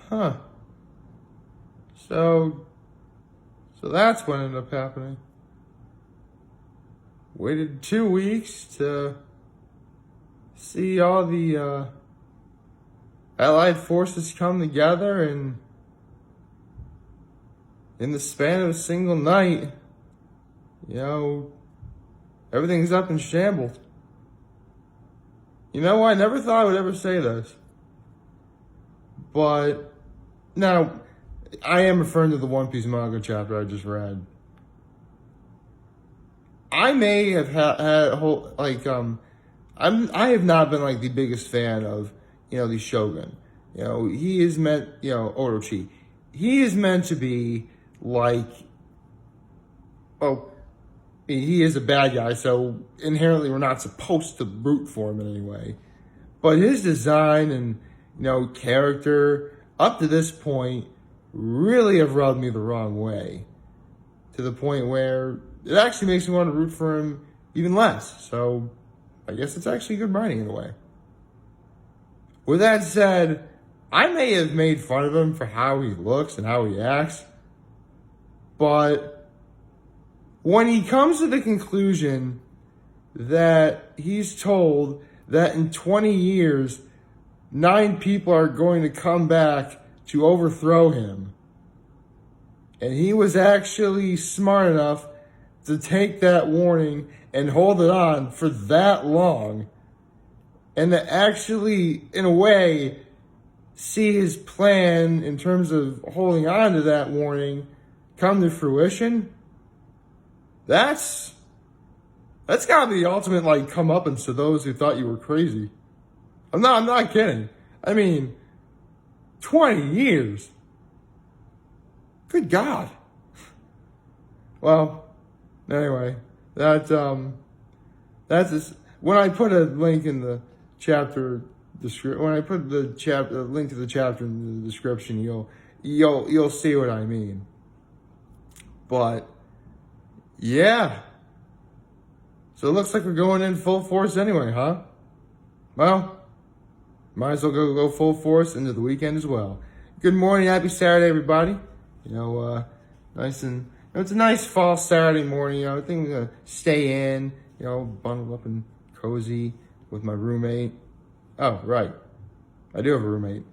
Huh. So that's what ended up happening. Waited 2 weeks to see all the Allied forces come together, and in the span of a single night, everything's up and shambled. I never thought I would ever say this, but now I am referring to the One Piece manga chapter I just read. I may have had a whole I have not been like the biggest fan of the Shogun. He is meant Orochi. He is meant to be like, he is a bad guy, so inherently we're not supposed to root for him in any way. But his design and character up to this point really have rubbed me the wrong way, to the point where it actually makes me want to root for him even less. So I guess it's actually good writing in a way. With that said, I may have made fun of him for how he looks and how he acts, but when he comes to the conclusion that he's told that in 20 years, 9 people are going to come back to overthrow him, and he was actually smart enough to take that warning and hold it on for that long, and to actually, in a way, see his plan in terms of holding on to that warning come to fruition, that's gotta be the ultimate comeuppance to those who thought you were crazy. I'm not kidding. I mean, 20 years. Good God. Well, anyway, that's just, when I put a link in the chapter description, when I put the link to the chapter in the description, you'll see what I mean. But yeah. So it looks like we're going in full force anyway, huh? Well, might as well go full force into the weekend as well. Good morning, happy Saturday, everybody. Nice and it's a nice fall Saturday morning. I think I'm gonna stay in, bundled up and cozy with my roommate. Oh, right, I do have a roommate.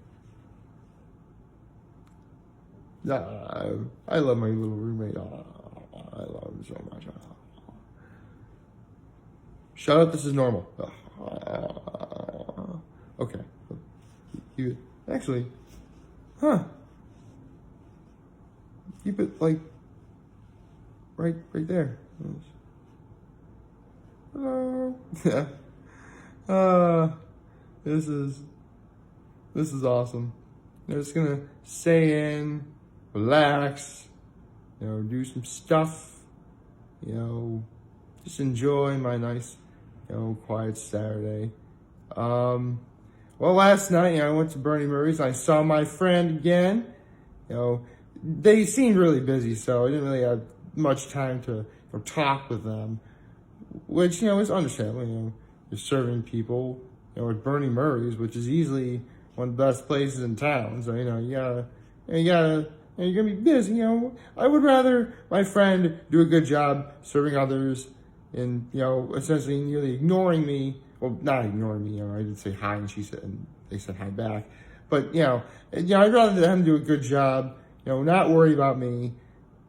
I love my little roommate. I love him so much. Shut up, this is normal. Okay. You actually, keep it right there. Hello. Yeah. This is awesome. I'm just gonna stay in, relax, do some stuff, just enjoy my nice, quiet Saturday. Well, last night, I went to Bernie Murray's. I saw my friend again. They seemed really busy, so I didn't really have much time to talk with them, which, is understandable. You're serving people, at Bernie Murray's, which is easily one of the best places in town. So, you're gonna be busy. I would rather my friend do a good job serving others and, essentially nearly ignoring me. Well, not ignoring me, I did say hi and they said hi back. But, I'd rather them do a good job, not worry about me,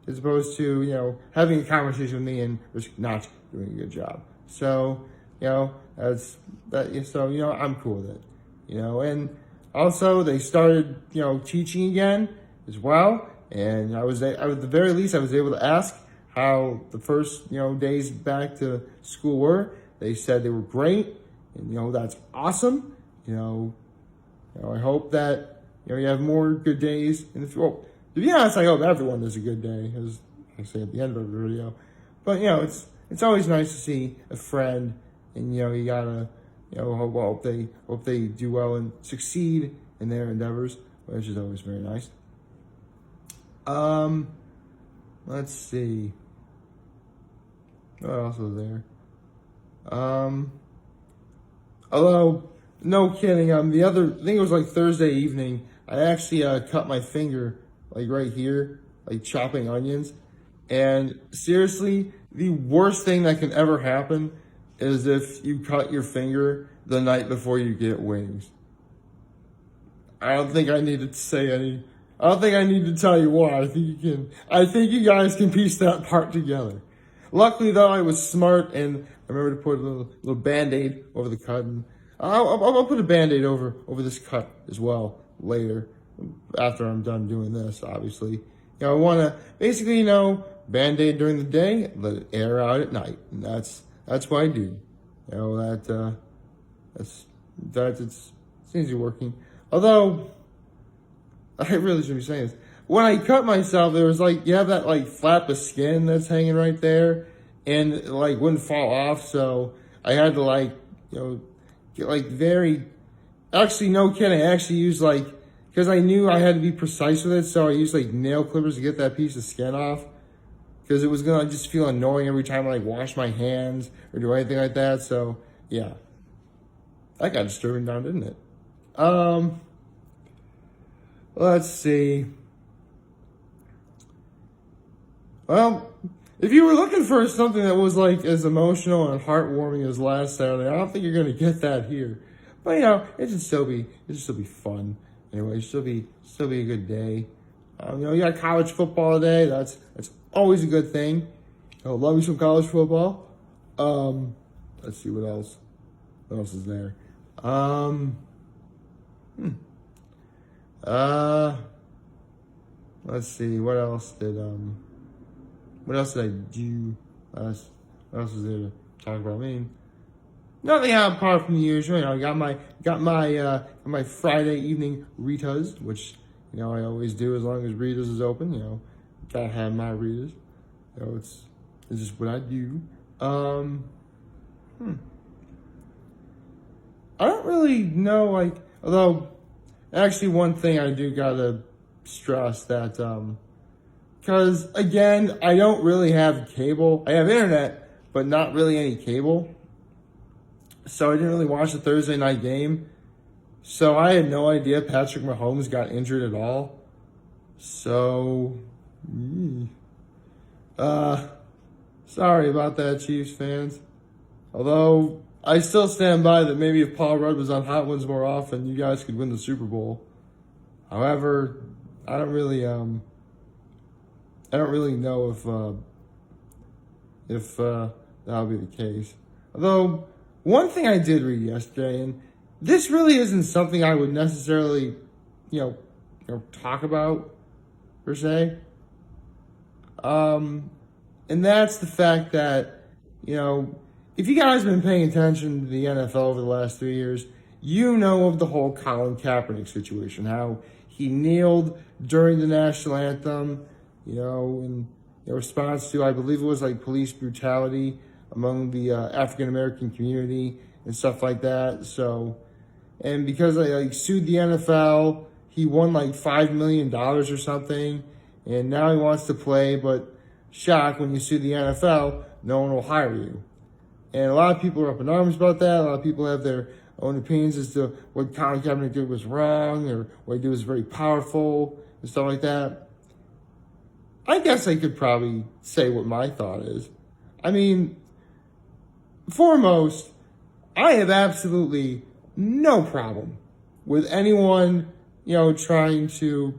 as opposed to, having a conversation with me and just not doing a good job. So, that's that. So, I'm cool with it, and also they started, teaching again as well. And at the very least, I was able to ask how the first, days back to school were. They said they were great, and, that's awesome. I hope that, you have more good days in the future. Well, to be honest, I hope everyone has a good day, as I say at the end of the video. But, it's always nice to see a friend, and, you gotta, hope they do well and succeed in their endeavors, which is always very nice. Let's see. What else was there? Although, no kidding, I think it was Thursday evening, I actually cut my finger like right here, like chopping onions. And seriously, the worst thing that can ever happen is if you cut your finger the night before you get wings. I don't think I need to say any. I don't think I need to tell you why. I think you can. I think you guys can piece that part together. Luckily, though, I was smart and I remember to put a little Band-Aid over the cut, and I'll put a Band-Aid over this cut as well later after I'm done doing this. Obviously, I want to basically, Band-Aid during the day, let it air out at night, and that's what I do. It seems to be working. Although, I really shouldn't be saying this. When I cut myself, there was you have that flap of skin that's hanging right there, and it wouldn't fall off. So I had to get very, actually no kidding. I actually used because I knew I had to be precise with it. So I used nail clippers to get that piece of skin off. Because it was going to just feel annoying every time I wash my hands or do anything like that. So yeah, that got disturbing down, didn't it? Let's see. Well, if you were looking for something that was as emotional and heartwarming as last Saturday, I don't think you're gonna get that here. But it should still be fun. Anyway, it should still be a good day. You got college football today. That's always a good thing. Love me some college football. Let's see what else. What else is there? Let's see. What else did I do? What else was there to talk about? I mean, nothing apart from the usual. I got my Friday evening Ritas, which I always do as long as Ritas is open. Gotta have my Ritas. It's just what I do. I don't really know, although, actually one thing I do gotta stress that, because, again, I don't really have cable. I have internet, but not really any cable. So I didn't really watch the Thursday night game. So I had no idea Patrick Mahomes got injured at all. So, sorry about that, Chiefs fans. Although, I still stand by that maybe if Paul Rudd was on Hot Ones more often, you guys could win the Super Bowl. However, I don't really know if that'll be the case. Although, one thing I did read yesterday, and this really isn't something I would necessarily, talk about, per se. And that's the fact that, if you guys have been paying attention to the NFL over the last 3 years, you know of the whole Colin Kaepernick situation, how he kneeled during the national anthem, in response to, I believe it was police brutality among the African-American community and stuff like that. So, and because I sued the NFL, he won $5 million or something, and now he wants to play, but shock, when you sue the NFL, no one will hire you. And a lot of people are up in arms about that. A lot of people have their own opinions as to what Colin Kaepernick did was wrong or what he did was very powerful and stuff like that. I guess I could probably say what my thought is. I mean, foremost, I have absolutely no problem with anyone, trying to,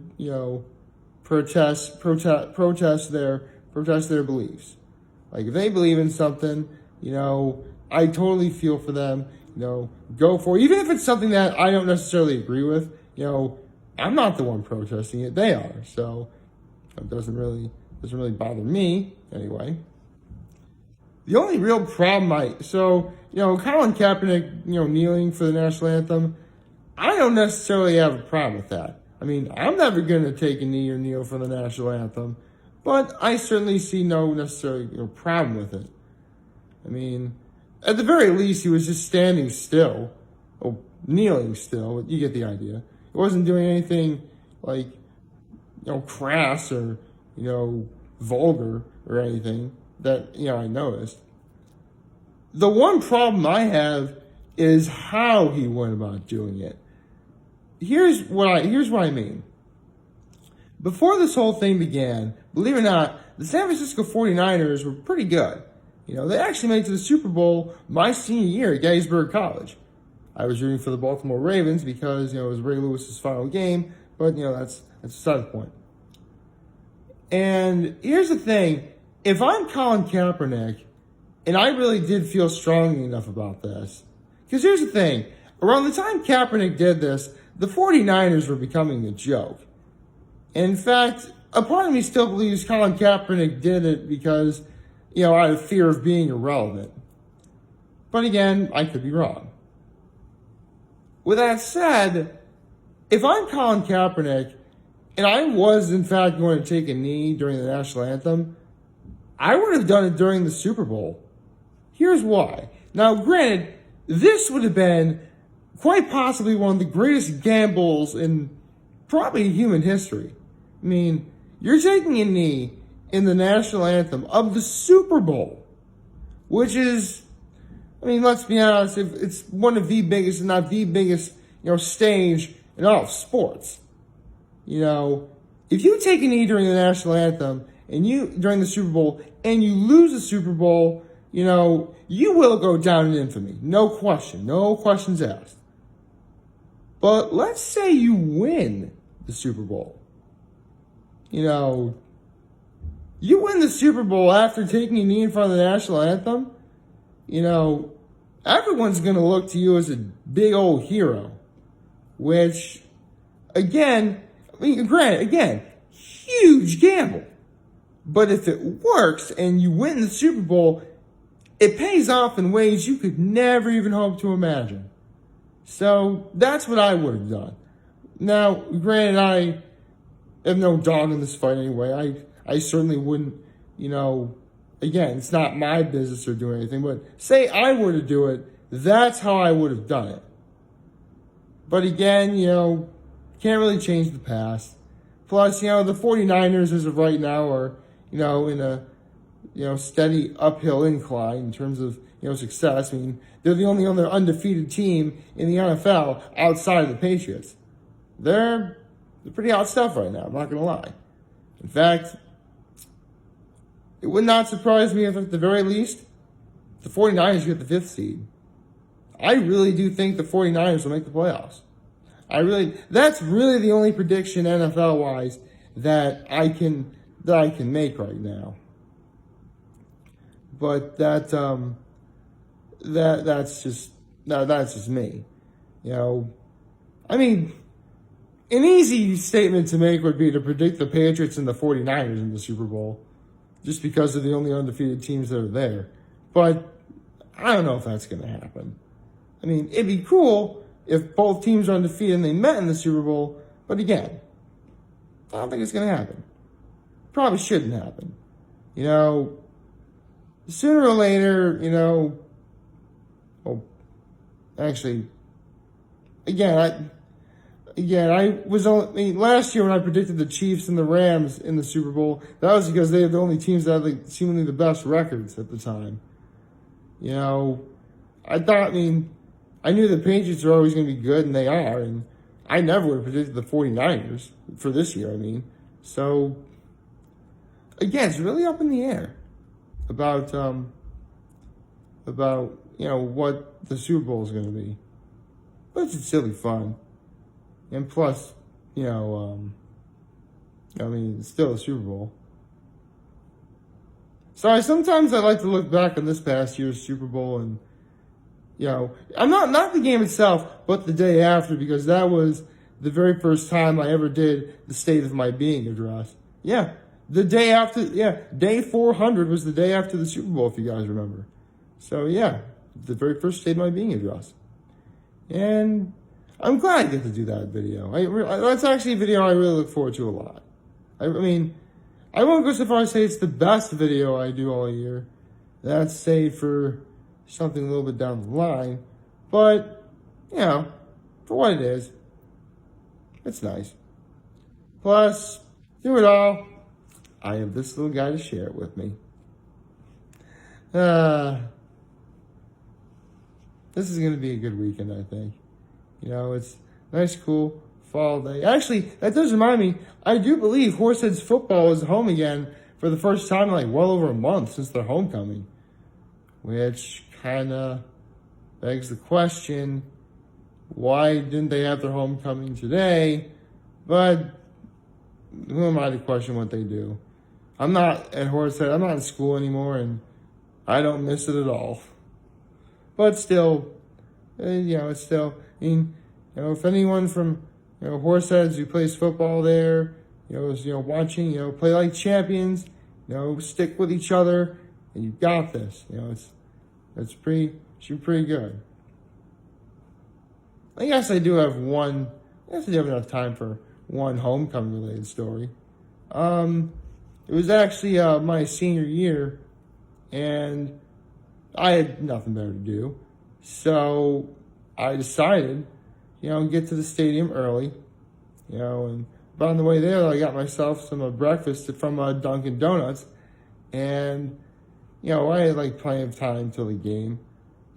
protest their beliefs. If they believe in something, I totally feel for them. Go for it. Even if it's something that I don't necessarily agree with, I'm not the one protesting it. They are. So it doesn't really bother me anyway. The only real problem Colin Kaepernick, kneeling for the national anthem, I don't necessarily have a problem with that. I mean, I'm never going to take a knee or kneel for the national anthem, but I certainly see no necessarily problem with it. I mean, at the very least, he was just standing still, or kneeling still. You get the idea. He wasn't doing anything crass or vulgar or anything that I noticed. The one problem I have is how he went about doing it. here's what I mean. Before this whole thing began, believe it or not, the San Francisco 49ers were pretty good. They actually made it to the Super Bowl my senior year at Gettysburg College. I was rooting for the Baltimore Ravens because, it was Ray Lewis's final game, but, that's beside the point. And here's the thing. If I'm Colin Kaepernick, and I really did feel strongly enough about this, because here's the thing. Around the time Kaepernick did this, the 49ers were becoming a joke. In fact, a part of me still believes Colin Kaepernick did it because, out of fear of being irrelevant. But again, I could be wrong. With that said, if I'm Colin Kaepernick, and I was in fact going to take a knee during the national anthem, I would have done it during the Super Bowl. Here's why. Now, granted, this would have been quite possibly one of the greatest gambles in probably human history. I mean, you're taking a knee in the national anthem of the Super Bowl, which is, let's be honest, if it's one of the biggest, if not the biggest, stage in all of sports. If you take a knee during the national anthem and during the Super Bowl and you lose the Super Bowl, you will go down in infamy. No question. No questions asked. But let's say you win the Super Bowl. You win the Super Bowl after taking a knee in front of the national anthem, everyone's going to look to you as a big old hero. Which, granted, huge gamble. But if it works and you win the Super Bowl, it pays off in ways you could never even hope to imagine. So that's what I would have done. Now, granted, I have no dog in this fight anyway. I certainly wouldn't, again, it's not my business or doing anything, but say I were to do it, that's how I would have done it. But again, can't really change the past. Plus, the 49ers as of right now are, in a, steady uphill incline in terms of, success. They're the only other undefeated team in the NFL outside of the Patriots. They're pretty hot stuff right now, I'm not going to lie. In fact, it would not surprise me if at the very least, the 49ers get the 5th seed. I really do think the 49ers will make the playoffs. That's really the only prediction NFL-wise that I can make right now. But that's just me. An easy statement to make would be to predict the Patriots and the 49ers in the Super Bowl, just because they're the only undefeated teams that are there. But I don't know if that's going to happen. It'd be cool if both teams are undefeated and they met in the Super Bowl, but again, I don't think it's going to happen. Probably shouldn't happen. Sooner or later, last year when I predicted the Chiefs and the Rams in the Super Bowl, that was because they were the only teams that had seemingly the best records at the time. I knew the Patriots were always going to be good, and they are, and I never would have predicted the 49ers for this year, So, again, it's really up in the air about what the Super Bowl is going to be. But it's silly fun. And plus, it's still a Super Bowl. So sometimes I like to look back on this past year's Super Bowl and, I'm not the game itself, but the day after, because that was the very first time I ever did the State of My Being address. Yeah, the day after, day 400 was the day after the Super Bowl, if you guys remember. So, the very first State of My Being address. And I'm glad I get to do that video. That's actually a video I really look forward to a lot. I won't go so far as to say it's the best video I do all year. That's saved for something a little bit down the line. But, for what it is, it's nice. Plus, through it all, I have this little guy to share it with me. This is going to be a good weekend, I think. It's nice, cool. fall day. Actually, that does remind me, I do believe Horseheads football is home again for the first time in like well over a month since their homecoming. Which kind of begs the question, why didn't they have their homecoming today? But who am I to question what they do? I'm not at Horsehead. I'm not in school anymore, and I don't miss it at all. But still, it's still, if anyone from, Horseheads who plays football there, is, watching, play like champions, stick with each other, and you got this. It's pretty good. I guess I do have enough time for one homecoming related story. It was actually my senior year, and I had nothing better to do. So I decided, get to the stadium early, and on the way there, I got myself some breakfast from Dunkin' Donuts, and, I had like plenty of time till the game.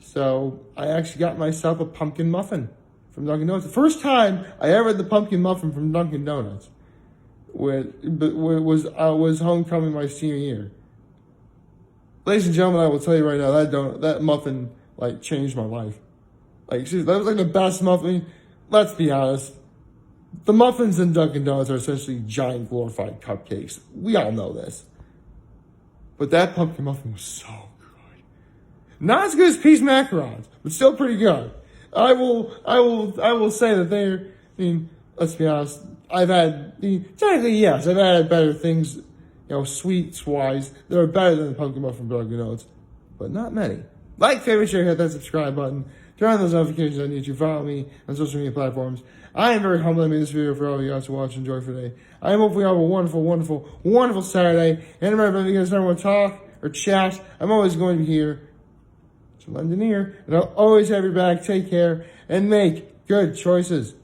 So I actually got myself a pumpkin muffin from Dunkin' Donuts. The first time I ever had the pumpkin muffin from Dunkin' Donuts was homecoming my senior year. Ladies and gentlemen, I will tell you right now, that muffin like changed my life. Like, seriously, that was like the best muffin. Let's be honest. The muffins in Dunkin' Donuts are essentially giant glorified cupcakes. We all know this. But that pumpkin muffin was so good. Not as good as peas macarons, but still pretty good. I will say that let's be honest, technically yes, I've had better things, sweets wise, that are better than the pumpkin muffin from Dunkin' Donuts, but not many. Like, favorite, share, hit that subscribe button. Turn on those notifications on YouTube. Follow me on social media platforms. I am very humbled I made this video for all of you guys to watch and enjoy today. I am hoping you have a wonderful, wonderful, wonderful Saturday. And remember, if you guys ever want to talk or chat, I'm always going to be here to lend an ear. And I'll always have your back. Take care and make good choices.